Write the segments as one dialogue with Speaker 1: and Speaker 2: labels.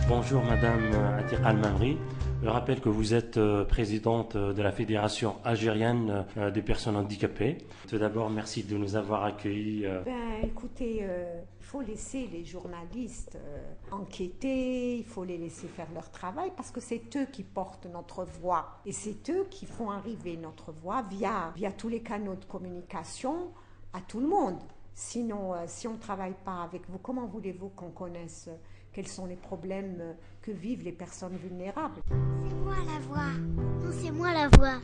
Speaker 1: Bonjour Madame Atik Al-Mamri. Je rappelle que vous êtes présidente de la Fédération algérienne des personnes handicapées. Tout d'abord, merci de nous avoir accueillis.
Speaker 2: Écoutez, il faut laisser les journalistes enquêter, il faut les laisser faire leur travail parce que c'est eux qui portent notre voix et c'est eux qui font arriver notre voix via tous les canaux de communication à tout le monde. Sinon, si on ne travaille pas avec vous, comment voulez-vous qu'on connaisse quels sont les problèmes que vivent les personnes vulnérables?
Speaker 3: C'est moi la voix. Non, c'est moi la voix.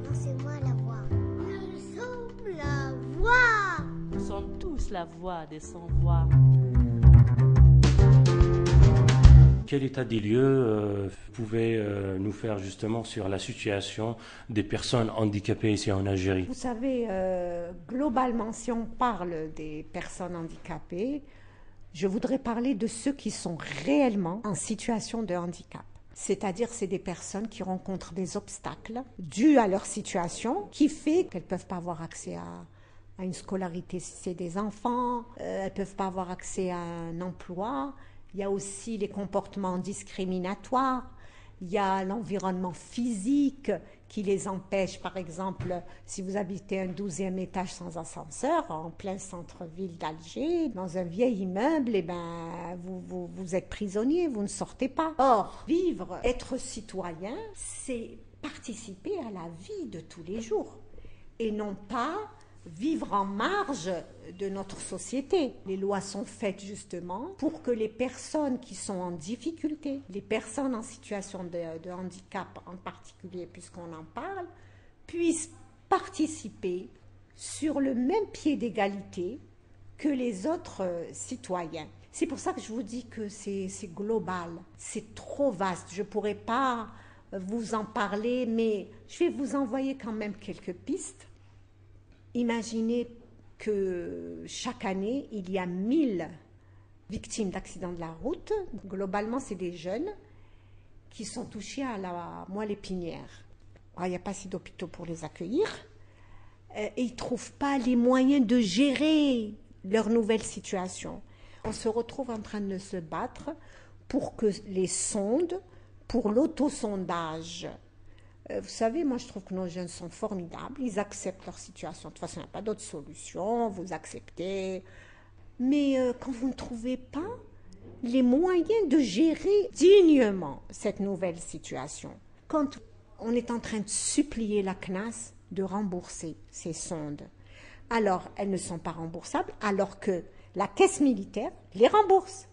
Speaker 3: Non, c'est moi la voix. Nous sommes la voix.
Speaker 4: Nous sommes tous la voix des sans-voix.
Speaker 1: Quel état des lieux vous pouvez nous faire justement sur la situation des personnes handicapées ici en Algérie?
Speaker 2: Vous savez, globalement, si on parle des personnes handicapées, je voudrais parler de ceux qui sont réellement en situation de handicap. C'est-à-dire, c'est des personnes qui rencontrent des obstacles dus à leur situation, qui fait qu'elles ne peuvent pas avoir accès à une scolarité si c'est des enfants, elles ne peuvent pas avoir accès à un emploi. Il y a aussi les comportements discriminatoires, il y a l'environnement physique qui les empêche, par exemple, si vous habitez un 12e étage sans ascenseur, en plein centre-ville d'Alger, dans un vieil immeuble, eh ben, vous êtes prisonnier, vous ne sortez pas. Or, vivre, être citoyen, c'est participer à la vie de tous les jours et non pas vivre en marge de notre société. Les lois sont faites justement pour que les personnes qui sont en difficulté, les personnes en situation de handicap en particulier, puisqu'on en parle, puissent participer sur le même pied d'égalité que les autres citoyens. C'est pour ça que je vous dis que c'est global, c'est trop vaste. Je ne pourrais pas vous en parler, mais je vais vous envoyer quand même quelques pistes. Imaginez que chaque année, il y a 1000 victimes d'accidents de la route. Globalement, c'est des jeunes qui sont touchés à la moelle épinière. Alors, il n'y a pas assez d'hôpitaux pour les accueillir. Et ils ne trouvent pas les moyens de gérer leur nouvelle situation. On se retrouve en train de se battre pour que les sondes, pour l'autosondage. Vous savez, moi je trouve que nos jeunes sont formidables, ils acceptent leur situation. De toute façon, il n'y a pas d'autre solution, vous acceptez. Mais quand vous ne trouvez pas les moyens de gérer dignement cette nouvelle situation, quand on est en train de supplier la CNAS de rembourser ces sondes, alors elles ne sont pas remboursables, alors que la caisse militaire les rembourse.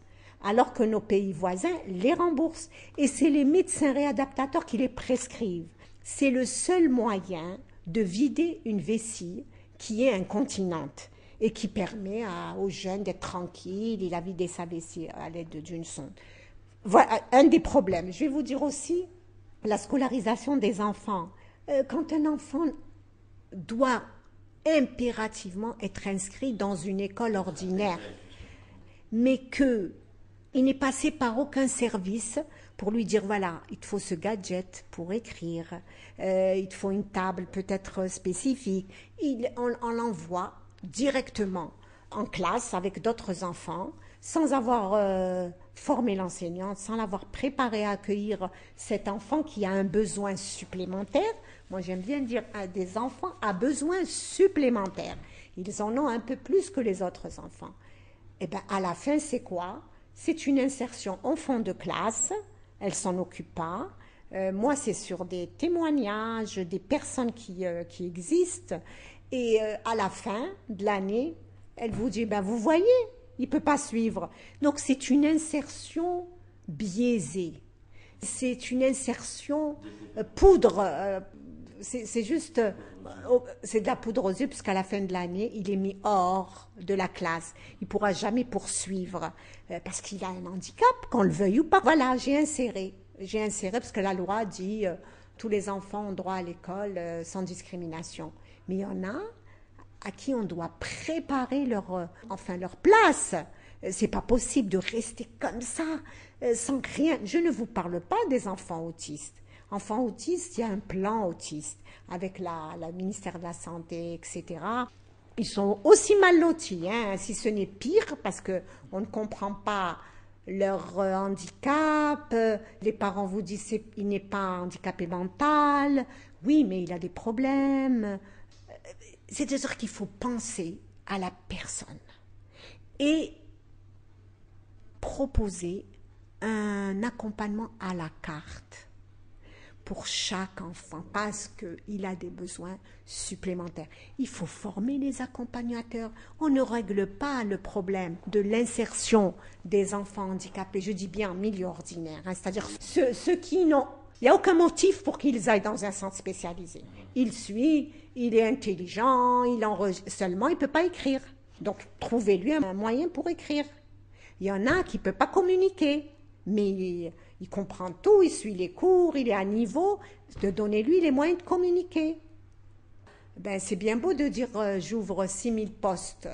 Speaker 2: Alors que nos pays voisins les remboursent. Et c'est les médecins réadaptateurs qui les prescrivent. C'est le seul moyen de vider une vessie qui est incontinente et qui permet aux jeunes d'être tranquilles. Il a vidé sa vessie à l'aide d'une sonde. Voilà un des problèmes. Je vais vous dire aussi la scolarisation des enfants. Quand un enfant doit impérativement être inscrit dans une école ordinaire, mais qu'il n'est passé par aucun service pour lui dire, voilà, il te faut ce gadget pour écrire, il te faut une table peut-être spécifique. On l'envoie directement en classe avec d'autres enfants, sans avoir formé l'enseignante, sans l'avoir préparé à accueillir cet enfant qui a un besoin supplémentaire. Moi, j'aime bien dire des enfants à besoin supplémentaire. Ils en ont un peu plus que les autres enfants. Et bien, à la fin, c'est quoi? C'est une insertion en fond de classe, elle s'en occupe pas. Moi, c'est sur des témoignages des personnes qui existent. Et à la fin de l'année, elle vous dit, ben, vous voyez, il ne peut pas suivre. Donc, c'est une insertion biaisée. C'est une insertion poudre. C'est juste, c'est de la poudre aux yeux, puisqu'à la fin de l'année, il est mis hors de la classe. Il ne pourra jamais poursuivre, parce qu'il a un handicap, qu'on le veuille ou pas. Voilà, j'ai inséré parce que la loi dit tous les enfants ont droit à l'école sans discrimination. Mais il y en a à qui on doit préparer leur place. C'est pas possible de rester comme ça, sans rien. Je ne vous parle pas des enfants autistes. Enfants autistes, il y a un plan autiste avec le ministère de la Santé, etc. Ils sont aussi mal lotis, si ce n'est pire, parce qu'on ne comprend pas leur handicap. Les parents vous disent il n'est pas handicapé mental. Oui, mais il a des problèmes. C'est-à-dire qu'il faut penser à la personne et proposer un accompagnement à la carte pour chaque enfant parce qu'il a des besoins supplémentaires. Il faut former les accompagnateurs. On ne règle pas le problème de l'insertion des enfants handicapés, je dis bien en milieu ordinaire, hein, c'est-à-dire ceux qui n'ont... Il n'y a aucun motif pour qu'ils aillent dans un centre spécialisé. Il suit, il est intelligent, il enregistre, seulement il ne peut pas écrire. Donc trouvez-lui un moyen pour écrire. Il y en a qui ne peuvent pas communiquer, mais il comprend tout, il suit les cours, il est à niveau, de donner-lui les moyens de communiquer. Ben, c'est bien beau de dire j'ouvre 6000 postes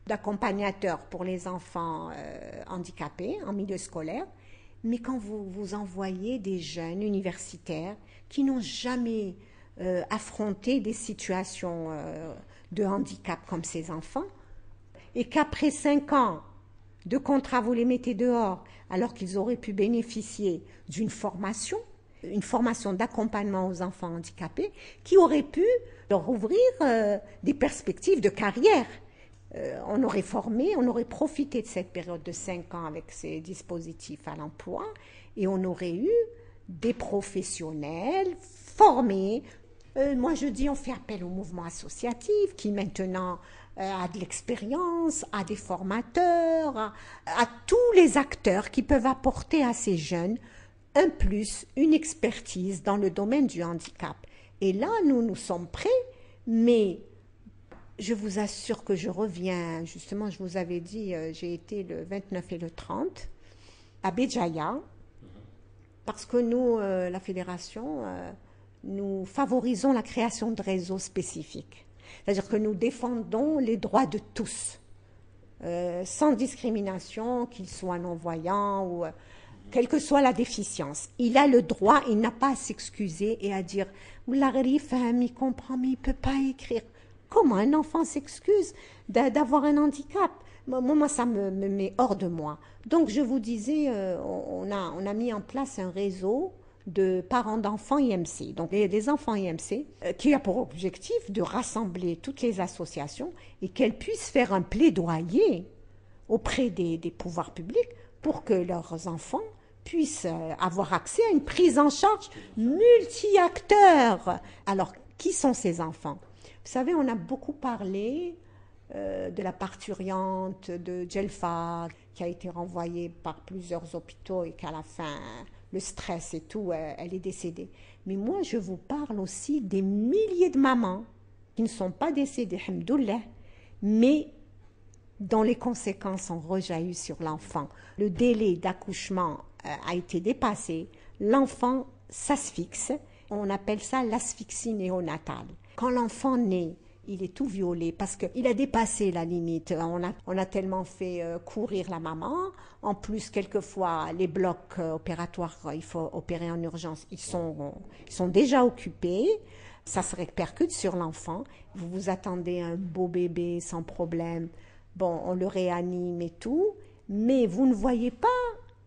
Speaker 2: d'accompagnateurs pour les enfants handicapés en milieu scolaire, mais quand vous envoyez des jeunes universitaires qui n'ont jamais affronté des situations de handicap comme ces enfants, et qu'après 5 ans de contrat, vous les mettez dehors, alors qu'ils auraient pu bénéficier d'une formation, une formation d'accompagnement aux enfants handicapés, qui aurait pu leur ouvrir des perspectives de carrière. On aurait formé, on aurait profité de cette période de 5 ans avec ces dispositifs à l'emploi, et on aurait eu des professionnels formés. Moi, je dis, on fait appel au mouvement associatif qui maintenant a de l'expérience, a des formateurs, à tous les acteurs qui peuvent apporter à ces jeunes un plus, une expertise dans le domaine du handicap. Et là, nous sommes prêts, mais je vous assure que je reviens, justement, je vous avais dit, j'ai été le 29 et le 30 à Béjaïa, parce que nous, la fédération, nous favorisons la création de réseaux spécifiques. C'est-à-dire que nous défendons les droits de tous, sans discrimination, qu'ils soient non-voyants ou quelle que soit la déficience. Il a le droit, il n'a pas à s'excuser et à dire « il comprend, mais il ne peut pas écrire ». Comment un enfant s'excuse d'avoir un handicap? Moi, ça me met hors de moi. Donc, je vous disais, on a mis en place un réseau de parents d'enfants IMC, donc les enfants IMC, qui a pour objectif de rassembler toutes les associations et qu'elles puissent faire un plaidoyer auprès des pouvoirs publics pour que leurs enfants puissent avoir accès à une prise en charge multi-acteurs. Alors, qui sont ces enfants? Vous savez, on a beaucoup parlé de la parturiente de Djelfa, qui a été renvoyée par plusieurs hôpitaux et qu'à la fin, le stress et tout, elle est décédée. Mais moi, je vous parle aussi des milliers de mamans qui ne sont pas décédées, alhamdoulilah, mais dont les conséquences ont rejailli sur l'enfant. Le délai d'accouchement a été dépassé, l'enfant s'asphyxie, on appelle ça l'asphyxie néonatale. Quand l'enfant naît, il est tout violé parce qu'il a dépassé la limite. On a tellement fait courir la maman. En plus, quelquefois, les blocs opératoires, il faut opérer en urgence, ils sont déjà occupés. Ça se répercute sur l'enfant. Vous vous attendez à un beau bébé sans problème. Bon, on le réanime et tout. Mais vous ne voyez pas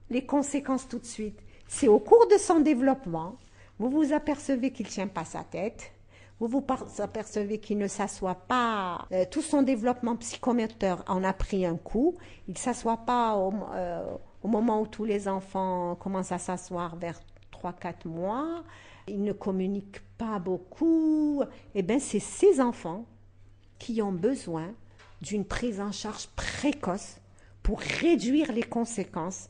Speaker 2: les conséquences tout de suite. C'est au cours de son développement. Vous vous apercevez qu'il ne tient pas sa tête. Vous vous apercevez qu'il ne s'assoit pas, tout son développement psychomoteur en a pris un coup, il ne s'assoit pas au moment où tous les enfants commencent à s'asseoir vers 3-4 mois, il ne communique pas beaucoup. Eh bien, c'est ces enfants qui ont besoin d'une prise en charge précoce pour réduire les conséquences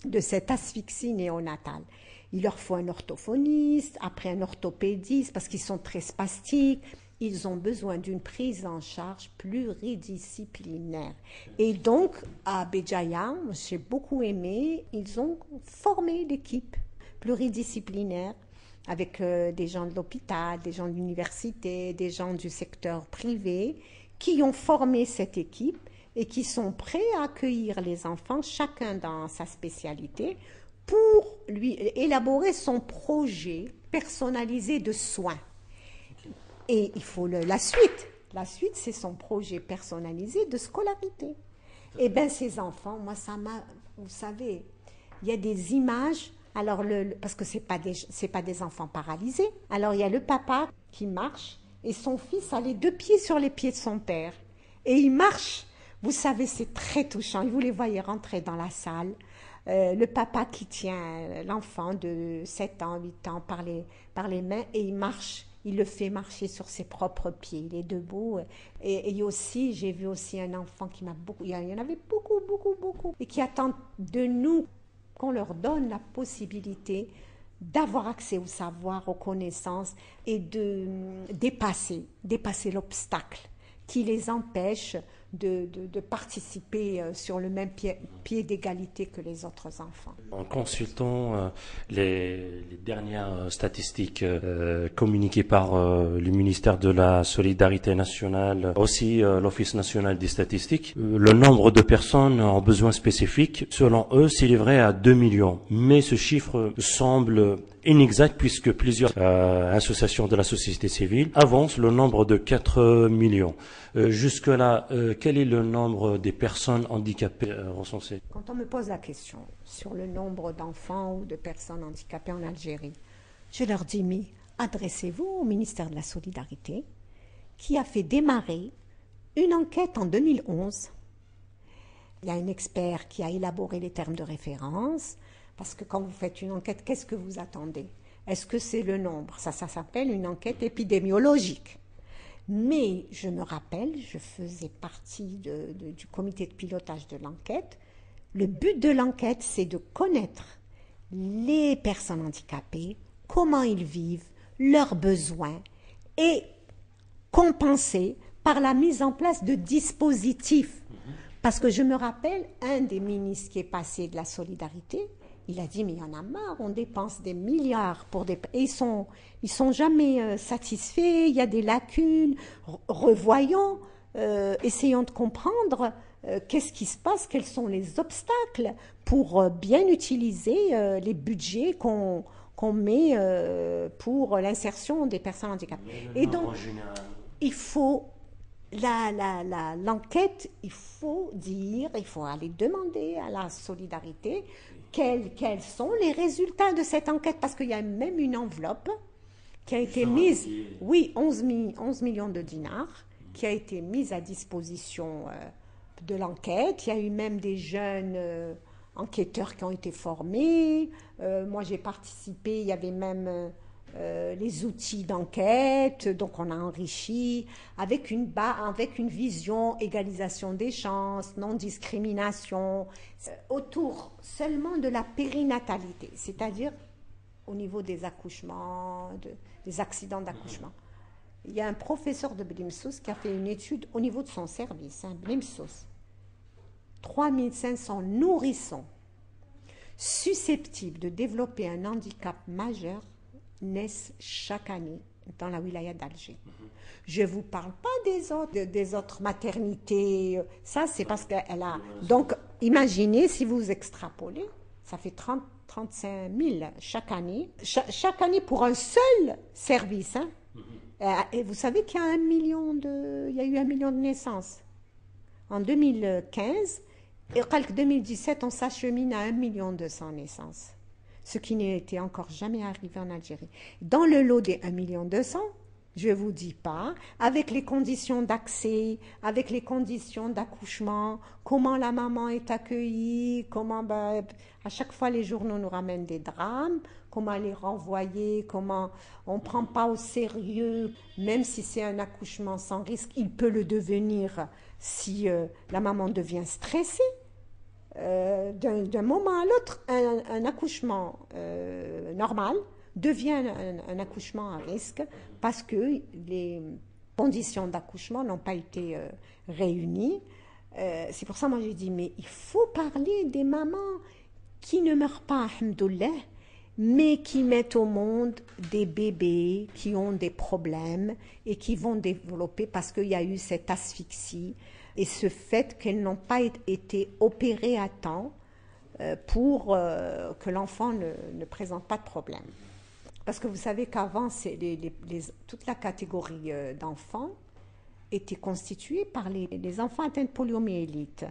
Speaker 2: de cette asphyxie néonatale. Il leur faut un orthophoniste, après un orthopédiste, parce qu'ils sont très spastiques. Ils ont besoin d'une prise en charge pluridisciplinaire. Et donc, à Béjaïa, j'ai beaucoup aimé, ils ont formé l'équipe pluridisciplinaire avec des gens de l'hôpital, des gens de l'université, des gens du secteur privé, qui ont formé cette équipe et qui sont prêts à accueillir les enfants, chacun dans sa spécialité, pour lui élaborer son projet personnalisé de soins. Et il faut la suite. La suite, c'est son projet personnalisé de scolarité. Et bien, ces enfants, moi, ça m'a vous savez, il y a des images, alors parce que c'est pas des enfants paralysés. Alors il y a le papa qui marche et son fils a les deux pieds sur les pieds de son père. Et il marche, vous savez, c'est très touchant. Et vous les voyez rentrer dans la salle. Le papa qui tient l'enfant de 7 ans, 8 ans par les mains et il marche. Il le fait marcher sur ses propres pieds. Il est debout. Et aussi, j'ai vu aussi un enfant qui m'a beaucoup... Il y en avait beaucoup, beaucoup, beaucoup. Et qui attendent de nous qu'on leur donne la possibilité d'avoir accès au savoir, aux connaissances et de dépasser l'obstacle qui les empêche de participer sur le même pied d'égalité que les autres enfants.
Speaker 1: En consultant les dernières statistiques communiquées par le ministère de la Solidarité nationale, aussi l'Office national des statistiques, le nombre de personnes en besoins spécifiques, selon eux, s'élèverait à 2 millions. Mais ce chiffre semble inexact puisque plusieurs associations de la société civile avancent le nombre de 4 millions. Jusque-là, quel est le nombre des personnes handicapées recensées?
Speaker 2: Quand on me pose la question sur le nombre d'enfants ou de personnes handicapées en Algérie, je leur dis, mais adressez-vous au ministère de la Solidarité qui a fait démarrer une enquête en 2011. Il y a un expert qui a élaboré les termes de référence, parce que quand vous faites une enquête, qu'est-ce que vous attendez? Est-ce que c'est le nombre? Ça s'appelle une enquête épidémiologique. Mais je me rappelle, je faisais partie du comité de pilotage de l'enquête. Le but de l'enquête, c'est de connaître les personnes handicapées, comment ils vivent, leurs besoins et compenser par la mise en place de dispositifs. Parce que je me rappelle, un des ministres qui est passé de la solidarité, il a dit, mais il y en a marre, on dépense des milliards pour des... Et ils sont jamais satisfaits, il y a des lacunes, revoyons, essayons de comprendre qu'est-ce qui se passe, quels sont les obstacles pour bien utiliser les budgets qu'on met pour l'insertion des personnes handicapées. Et donc, il faut... L'enquête, il faut aller demander à la solidarité quels sont les résultats de cette enquête, parce qu'il y a même une enveloppe qui a été mise, oui, 11 millions de dinars, qui a été mise à disposition de l'enquête. Il y a eu même des jeunes enquêteurs qui ont été formés. Moi, j'ai participé, il y avait même... les outils d'enquête, donc on a enrichi avec une vision égalisation des chances, non-discrimination, autour seulement de la périnatalité, c'est-à-dire au niveau des accouchements, des accidents d'accouchement. Il y a un professeur de Blimsous qui a fait une étude au niveau de son service, Blimsous. 3500 nourrissons susceptibles de développer un handicap majeur naissent chaque année dans la wilaya d'Alger. Je ne vous parle pas des autres maternités. Ça, c'est parce qu'elle a... Donc, imaginez, si vous extrapolez, ça fait 35 000 chaque année. Chaque année pour un seul service. Hein. Et vous savez qu'il y a il y a eu 1 million de naissances. En 2015, et en 2017, on s'achemine à 1 200 000 naissances. Ce qui n'était encore jamais arrivé en Algérie. Dans le lot des 1 200 000, je ne vous dis pas, avec les conditions d'accès, avec les conditions d'accouchement, comment la maman est accueillie, comment à chaque fois les journaux nous ramènent des drames, comment elle est renvoyée, comment on ne prend pas au sérieux, même si c'est un accouchement sans risque, il peut le devenir si la maman devient stressée. D'un moment à l'autre, un accouchement normal devient un accouchement à risque parce que les conditions d'accouchement n'ont pas été réunies. C'est pour ça que moi j'ai dit, mais il faut parler des mamans qui ne meurent pas, alhamdoulilah, mais qui mettent au monde des bébés qui ont des problèmes et qui vont développer parce qu'il y a eu cette asphyxie et ce fait qu'elles n'ont pas été opérées à temps pour que l'enfant ne présente pas de problème. Parce que vous savez qu'avant, toute la catégorie d'enfants, était constitué par les enfants atteints de poliomyélite.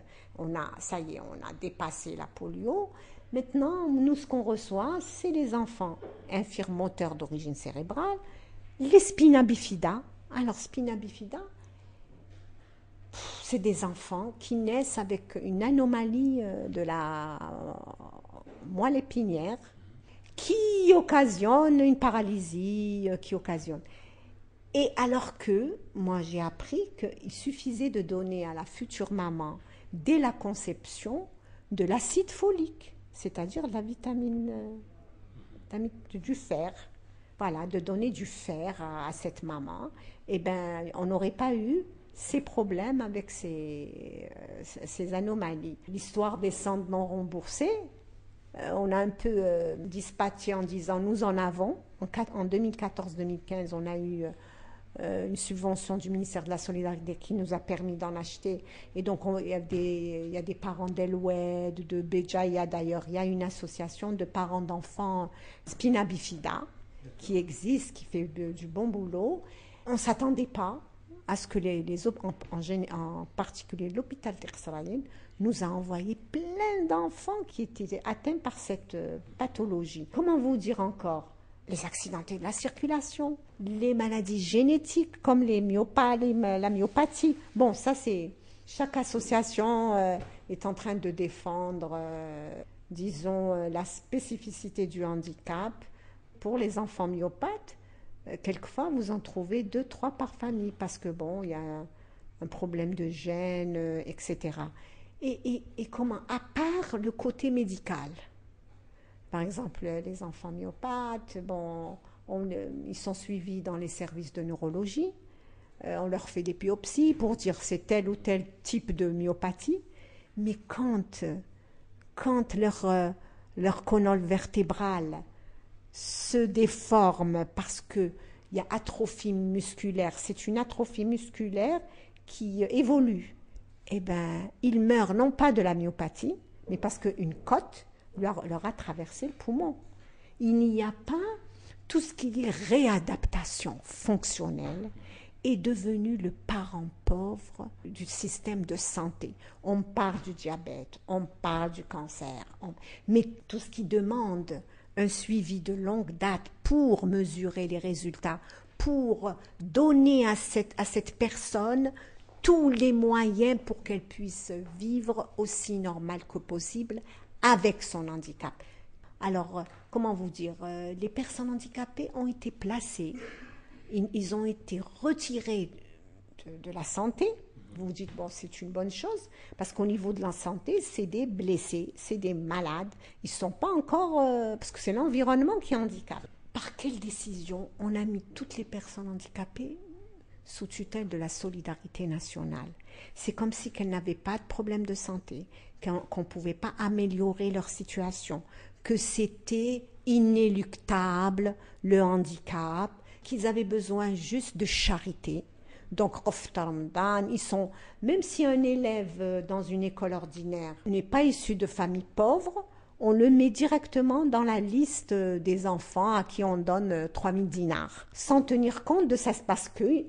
Speaker 2: Ça y est, on a dépassé la polio. Maintenant, nous, ce qu'on reçoit, c'est les enfants infirmes moteurs d'origine cérébrale, les spina bifida. Alors, spina bifida, c'est des enfants qui naissent avec une anomalie de la moelle épinière qui occasionne une paralysie, qui occasionne. Et alors que, moi j'ai appris qu'il suffisait de donner à la future maman, dès la conception, de l'acide folique, c'est-à-dire de la vitamine, du fer. Voilà, de donner du fer à cette maman. Eh bien, on n'aurait pas eu ces problèmes avec ces anomalies. L'histoire des centres non remboursés, on a un peu dispatché en disant nous en avons. En 2014-2015, on a eu une subvention du ministère de la Solidarité qui nous a permis d'en acheter. Et donc, il y a des parents d'El-Oued, de Béjaïa d'ailleurs. Il y a une association de parents d'enfants Spina Bifida qui existe, qui fait du bon boulot. On ne s'attendait pas à ce que en particulier l'hôpital d'Ersaline nous a envoyé plein d'enfants qui étaient atteints par cette pathologie. Comment vous dire encore ? Les accidentés de la circulation, les maladies génétiques comme la myopathie. Bon, ça c'est... Chaque association est en train de défendre, disons, la spécificité du handicap. Pour les enfants myopathes, quelquefois vous en trouvez 2-3 par famille parce que bon, il y a un problème de gènes, etc. Et comment, à part le côté médical, par exemple les enfants myopathes, bon, ils sont suivis dans les services de neurologie, on leur fait des biopsies pour dire c'est tel ou tel type de myopathie, mais quand leur colonne vertébrale se déforme parce qu'il y a atrophie musculaire, c'est une atrophie musculaire qui évolue, eh bien, ils meurent non pas de la myopathie, mais parce qu'une côte leur a traversé le poumon. Il n'y a pas tout ce qui est réadaptation fonctionnelle est devenu le parent pauvre du système de santé. On parle du diabète, on parle du cancer, mais tout ce qui demande un suivi de longue date pour mesurer les résultats, pour donner à cette personne tous les moyens pour qu'elle puisse vivre aussi normal que possible avec son handicap. Alors, comment vous dire, les personnes handicapées ont été placées, ils ont été retirés de la santé. Vous vous dites, bon, c'est une bonne chose, parce qu'au niveau de la santé, c'est des blessés, c'est des malades. Ils ne sont pas encore... parce que c'est l'environnement qui handicape. Par quelle décision on a mis toutes les personnes handicapées sous tutelle de la solidarité nationale? C'est comme si qu'elles n'avaient pas de problème de santé, qu'on ne pouvait pas améliorer leur situation, que c'était inéluctable, le handicap, qu'ils avaient besoin juste de charité. Donc, même si un élève dans une école ordinaire n'est pas issu de famille pauvre, on le met directement dans la liste des enfants à qui on donne 3000 dinars, sans tenir compte de ça, parce que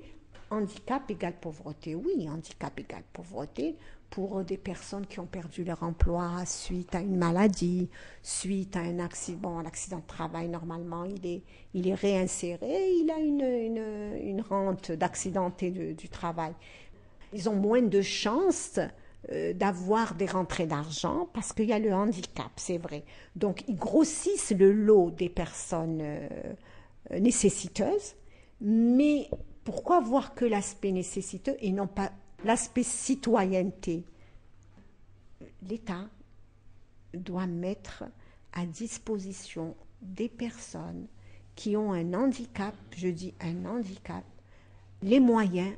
Speaker 2: handicap égale pauvreté. Oui, handicap égale pauvreté pour des personnes qui ont perdu leur emploi suite à une maladie, suite à un accident. Bon, l'accident de travail, normalement, il est réinséré, il a une rente d'accidenté du travail. Ils ont moins de chances d'avoir des rentrées d'argent parce qu'il y a le handicap, c'est vrai. Donc, ils grossissent le lot des personnes nécessiteuses, mais pourquoi voir que l'aspect nécessiteux et non pas l'aspect citoyenneté? L'État doit mettre à disposition des personnes qui ont un handicap, je dis un handicap, les moyens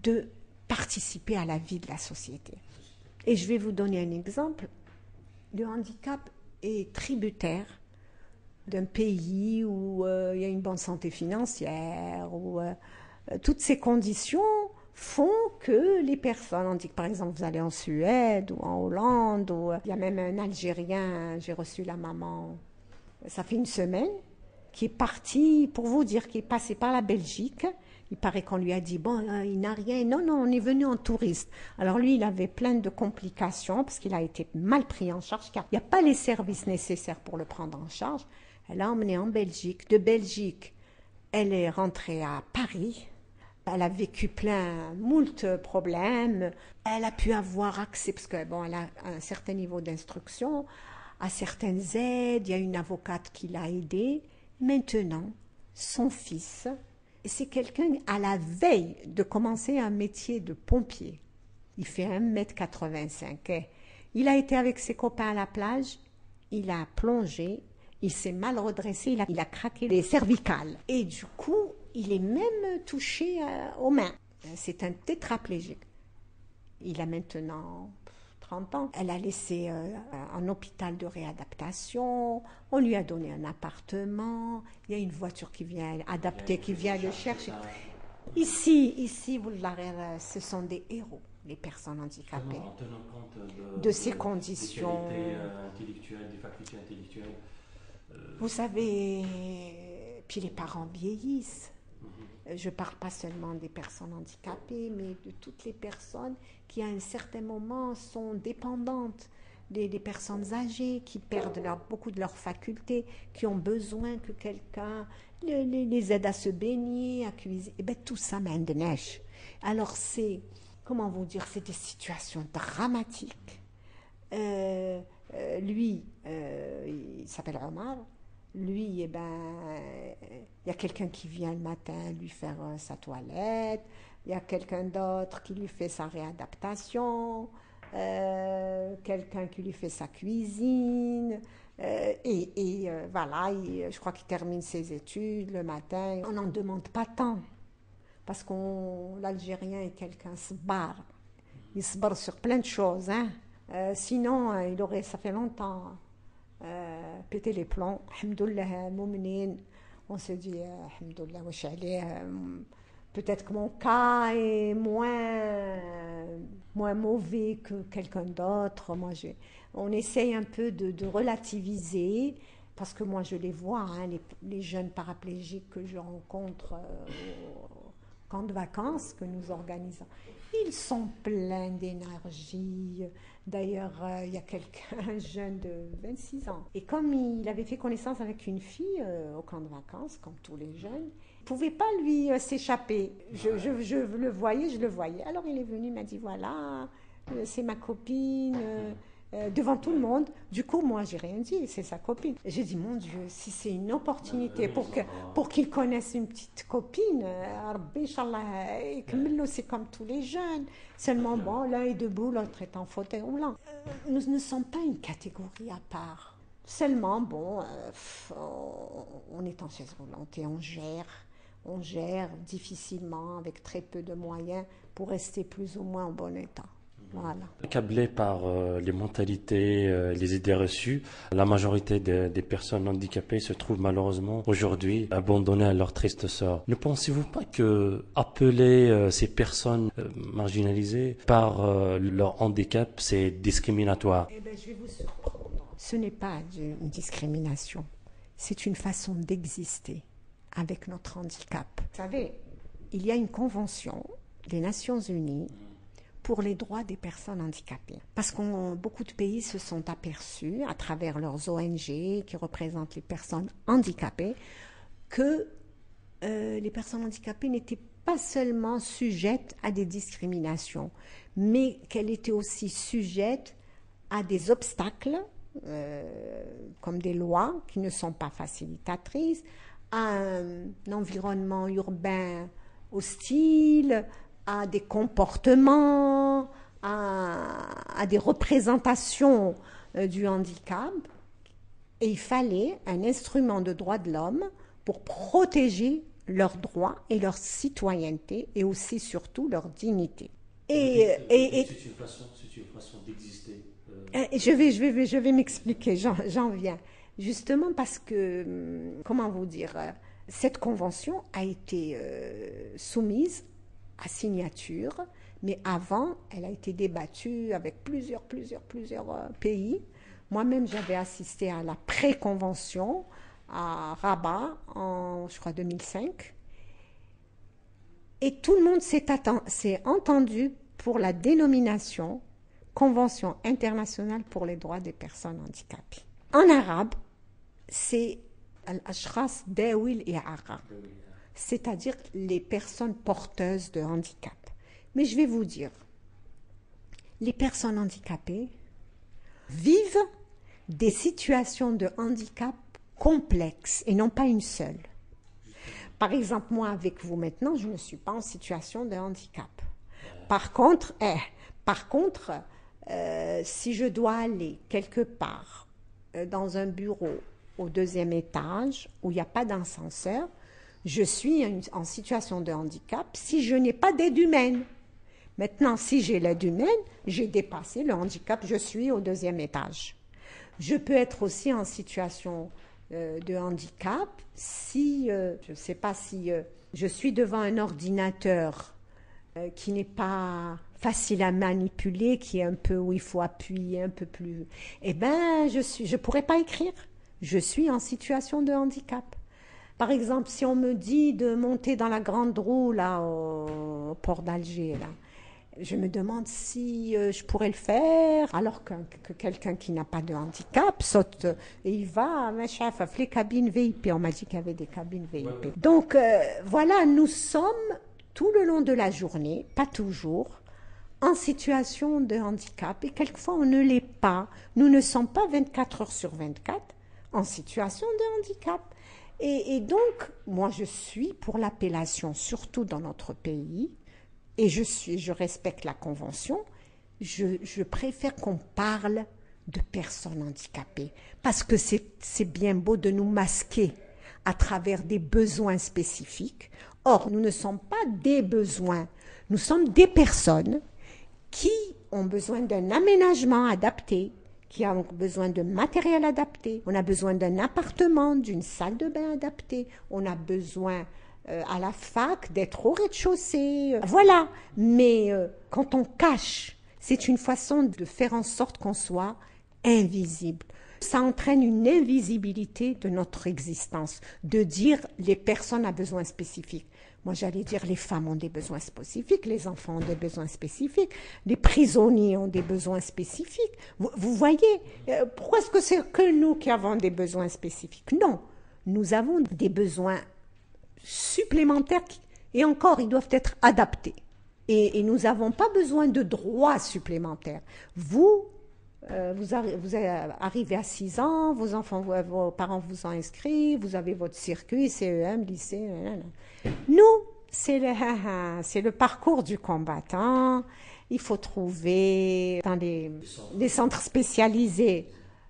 Speaker 2: de participer à la vie de la société. Et je vais vous donner un exemple. Le handicap est tributaire d'un pays où il y a une bonne santé financière, où toutes ces conditions font que les personnes handicapées, par exemple, vous allez en Suède ou en Hollande, ou il y a même un Algérien, j'ai reçu la maman, ça fait une semaine, qui est parti, pour vous dire, qui est passé par la Belgique, Il paraît qu'on lui a dit, bon, il n'a rien. Non, non, on est venu en touriste. Alors lui, il avait plein de complications parce qu'il a été mal pris en charge car il n'y a pas les services nécessaires pour le prendre en charge. Elle l'a emmené en Belgique. De Belgique, elle est rentrée à Paris. Elle a vécu moult problèmes. Elle a pu avoir accès, parce qu'elle a un certain niveau d'instruction, à certaines aides. Il y a une avocate qui l'a aidée. Maintenant, son fils, c'est quelqu'un à la veille de commencer un métier de pompier. Il fait 1,85 m. Il a été avec ses copains à la plage, il a plongé, il s'est mal redressé, il a craqué les cervicales. Et du coup, il est même touché aux mains. C'est un tétraplégique. Il a maintenant 30 ans. Elle a laissé un hôpital de réadaptation. On lui a donné un appartement. Il y a une voiture qui vient adaptée, qui vient le chercher. Ici, vous l'arrêtez, ce sont des héros, les personnes handicapées.
Speaker 1: En tenant compte
Speaker 2: de ces conditions.
Speaker 1: Des qualités intellectuelles, des facultés intellectuelles.
Speaker 2: Vous savez, puis les parents vieillissent. Je ne parle pas seulement des personnes handicapées, mais de toutes les personnes qui, à un certain moment, sont dépendantes des personnes âgées, qui perdent beaucoup de leurs facultés, qui ont besoin que quelqu'un les aide à se baigner, à cuisiner. Et bien, tout ça mène de neige. Alors, comment vous dire, c'est des situations dramatiques. Lui, il s'appelle Omar. Lui, il y a quelqu'un qui vient le matin lui faire sa toilette, il y a quelqu'un d'autre qui lui fait sa réadaptation, quelqu'un qui lui fait sa cuisine, voilà, je crois qu'il termine ses études le matin. On n'en demande pas tant, parce que l'Algérien est quelqu'un sbar, il se barre sur plein de choses, hein. Sinon, ça fait longtemps... péter les plombs. Alhamdoulilah, mouminin. On se dit, alhamdoulilah, wesh alih. Peut-être que mon cas est moins mauvais que quelqu'un d'autre. On essaye un peu de relativiser, parce que moi je les vois, hein, les jeunes paraplégiques que je rencontre au camp de vacances que nous organisons. Ils sont pleins d'énergie. D'ailleurs, il y a quelqu'un jeune de 26 ans. Et comme il avait fait connaissance avec une fille au camp de vacances, comme tous les jeunes, il ne pouvait pas lui s'échapper. Je le voyais. Alors il est venu, il m'a dit, voilà, c'est ma copine, devant tout le monde. Du coup, moi, j'ai rien dit, c'est sa copine. J'ai dit, mon Dieu, si c'est une opportunité pour qu'il connaisse une petite copine, Rabbi, Inch'Allah, c'est comme tous les jeunes. Seulement, bon, l'un est debout, l'autre est en fauteuil roulant. Nous ne sommes pas une catégorie à part. Seulement, bon, on est en chaise roulante et on gère difficilement, avec très peu de moyens, pour rester plus ou moins en bon état. Voilà.
Speaker 1: Câblés par les mentalités, les idées reçues, la majorité des personnes handicapées se trouvent malheureusement aujourd'hui abandonnées à leur triste sort. Ne pensez-vous pas que appeler ces personnes marginalisées par leur handicap, c'est discriminatoire?
Speaker 2: Eh bien, je vais vous surprendre. Ce n'est pas une discrimination, c'est une façon d'exister avec notre handicap. Vous savez, il y a une convention des Nations Unies pour les droits des personnes handicapées. Parce que beaucoup de pays se sont aperçus, à travers leurs ONG qui représentent les personnes handicapées, que les personnes handicapées n'étaient pas seulement sujettes à des discriminations, mais qu'elles étaient aussi sujettes à des obstacles, comme des lois qui ne sont pas facilitatrices, à un environnement urbain hostile, à des comportements, à des représentations du handicap. Et il fallait un instrument de droits de l'homme pour protéger leurs droits et leur citoyenneté et aussi surtout leur dignité.
Speaker 1: C'est une façon d'exister.
Speaker 2: Je vais m'expliquer, j'en viens. Justement parce que, comment vous dire, cette convention a été soumise à signature, mais avant, elle a été débattue avec plusieurs pays. Moi-même, j'avais assisté à la pré-convention à Rabat en, je crois, 2005. Et tout le monde s'est entendu pour la dénomination Convention internationale pour les droits des personnes handicapées. En arabe, c'est Al-Ashkhas Dawil I'aqa, c'est-à-dire les personnes porteuses de handicap. Mais je vais vous dire, les personnes handicapées vivent des situations de handicap complexes et non pas une seule. Par exemple, moi avec vous maintenant, je ne suis pas en situation de handicap. Par contre, si je dois aller quelque part dans un bureau au 2e étage où il n'y a pas d'ascenseur, je suis en situation de handicap si je n'ai pas d'aide humaine. Maintenant, si j'ai l'aide humaine, j'ai dépassé le handicap, je suis au 2e étage. Je peux être aussi en situation de handicap si, je ne sais pas si je suis devant un ordinateur qui n'est pas facile à manipuler, qui est un peu où il faut appuyer un peu plus, eh bien, je pourrais pas écrire. Je suis en situation de handicap. Par exemple, si on me dit de monter dans la grande roue là au port d'Alger, là, je me demande si je pourrais le faire, alors que quelqu'un qui n'a pas de handicap saute et il va, les cabines VIP. On m'a dit qu'il y avait des cabines VIP. Donc voilà, nous sommes tout le long de la journée, pas toujours, en situation de handicap. Et quelquefois, on ne l'est pas. Nous ne sommes pas 24 heures sur 24 en situation de handicap. Et donc, moi, je suis pour l'appellation, surtout dans notre pays, et je respecte la Convention, je préfère qu'on parle de personnes handicapées, parce que c'est bien beau de nous masquer à travers des besoins spécifiques. Or, nous ne sommes pas des besoins, nous sommes des personnes qui ont besoin d'un aménagement adapté, qui ont besoin de matériel adapté, on a besoin d'un appartement, d'une salle de bain adaptée, on a besoin à la fac d'être au rez-de-chaussée, voilà. Mais quand on cache, c'est une façon de faire en sorte qu'on soit invisible. Ça entraîne une invisibilité de notre existence, de dire les personnes à besoins spécifiques. Moi, j'allais dire les femmes ont des besoins spécifiques, les enfants ont des besoins spécifiques, les prisonniers ont des besoins spécifiques. Vous voyez, pourquoi est-ce que c'est que nous qui avons des besoins spécifiques? Non, nous avons des besoins supplémentaires et encore, ils doivent être adaptés. Et nous n'avons pas besoin de droits supplémentaires. Vous arrivez à 6 ans, vos parents vous ont inscrit, vous avez votre circuit, CEM, lycée. Nous, c'est le parcours du combattant. Il faut trouver dans les centres spécialisés.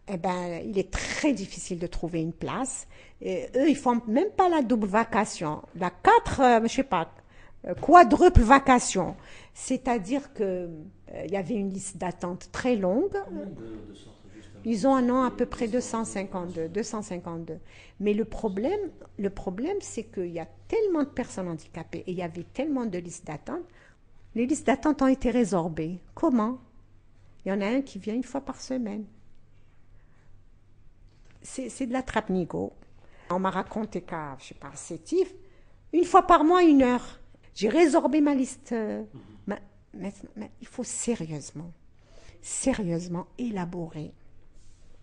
Speaker 2: Eh ben, il est très difficile de trouver une place. Et eux, ils font même pas la double vacation, la quadruple vacation. C'est-à-dire que il y avait une liste d'attente très longue. Ils ont un an à peu près 252. Mais le problème, c'est qu'il y a tellement de personnes handicapées et il y avait tellement de listes d'attente. Les listes d'attente ont été résorbées. Comment? Il y en a un qui vient une fois par semaine. C'est de la trappe-nigo. On m'a raconté qu'à, Sétif, une fois par mois, 1 heure. J'ai résorbé ma liste. Mais il faut sérieusement élaborer.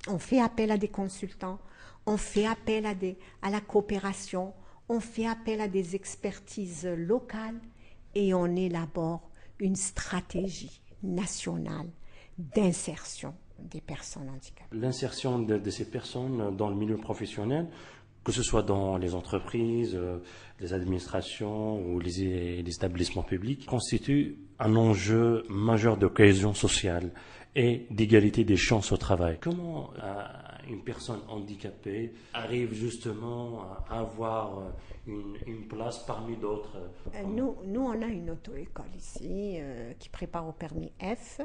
Speaker 2: On fait appel à des consultants, on fait appel à la coopération, on fait appel à des expertises locales et on élabore une stratégie nationale d'insertion des personnes handicapées.
Speaker 1: L'insertion de ces personnes dans le milieu professionnel, que ce soit dans les entreprises, les administrations ou les établissements publics, constitue un enjeu majeur de cohésion sociale et d'égalité des chances au travail. Comment une personne handicapée arrive justement à avoir une place parmi d'autres?
Speaker 2: Nous, on a une auto-école ici qui prépare au permis F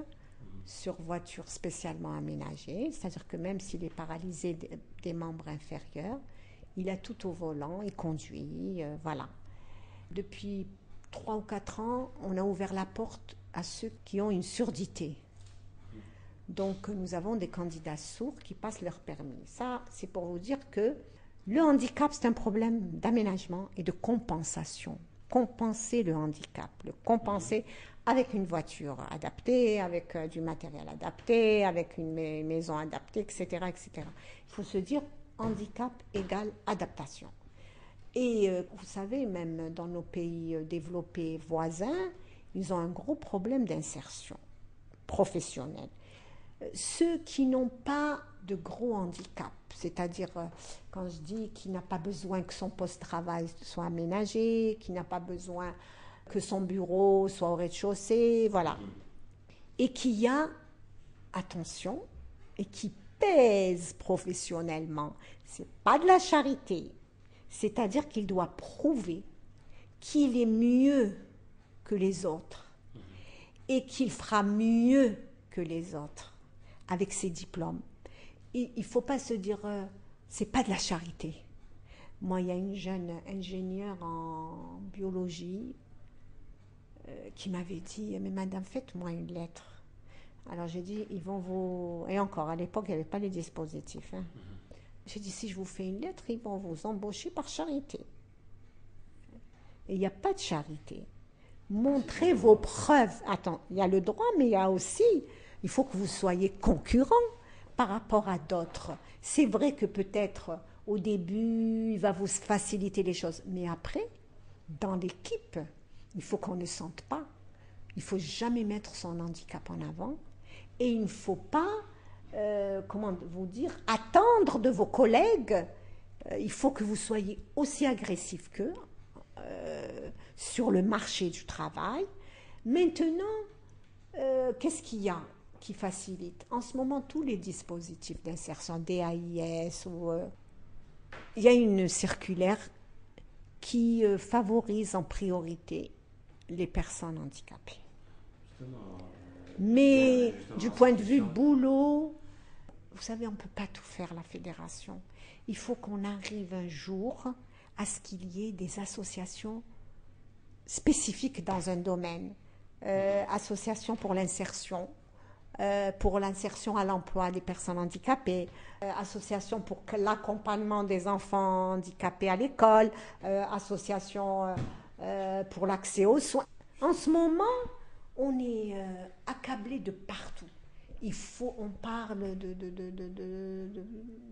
Speaker 2: sur voiture spécialement aménagée, c'est-à-dire que même s'il est paralysé des membres inférieurs, il a tout au volant, il conduit, voilà. Depuis 3 ou 4 ans, on a ouvert la porte à ceux qui ont une surdité. Donc, nous avons des candidats sourds qui passent leur permis. Ça, c'est pour vous dire que le handicap, c'est un problème d'aménagement et de compensation. compenser le handicap, le compenser avec une voiture adaptée, avec du matériel adapté, avec une maison adaptée, etc., etc. Il faut se dire handicap égale adaptation. Et vous savez, même dans nos pays développés voisins, ils ont un gros problème d'insertion professionnelle. Ceux qui n'ont pas de gros handicap, c'est-à-dire quand je dis qu'il n'a pas besoin que son poste-travail soit aménagé, qu'il n'a pas besoin que son bureau soit au rez-de-chaussée, voilà. Et qui a, attention, et qui pèse professionnellement. C'est pas de la charité. C'est-à-dire qu'il doit prouver qu'il est mieux que les autres et qu'il fera mieux que les autres avec ses diplômes. Et il ne faut pas se dire c'est pas de la charité. Moi, il y a une jeune ingénieure en biologie qui m'avait dit mais madame, faites-moi une lettre. Alors j'ai dit ils vont vous... Et encore, à l'époque, il n'y avait pas les dispositifs. Hein. J'ai dit si je vous fais une lettre, ils vont vous embaucher par charité. Et il n'y a pas de charité. Montrez vos preuves. Attends, il y a le droit, mais il y a aussi... Il faut que vous soyez concurrent par rapport à d'autres. C'est vrai que peut-être au début, il va vous faciliter les choses. Mais après, dans l'équipe, il faut qu'on ne sente pas. Il ne faut jamais mettre son handicap en avant. Et il ne faut pas, comment vous dire, attendre de vos collègues. Il faut que vous soyez aussi agressif qu'eux sur le marché du travail. Maintenant, qu'est-ce qu'il y a qui facilite? En ce moment, tous les dispositifs d'insertion, DAIS, il y a une circulaire qui favorise en priorité les personnes handicapées. Mais du point de vue boulot, vous savez, on ne peut pas tout faire, la fédération. Il faut qu'on arrive un jour à ce qu'il y ait des associations spécifiques dans un domaine. Association pour l'insertion à l'emploi des personnes handicapées, association pour l'accompagnement des enfants handicapés à l'école, association pour l'accès aux soins. En ce moment, on est accablé de partout. On parle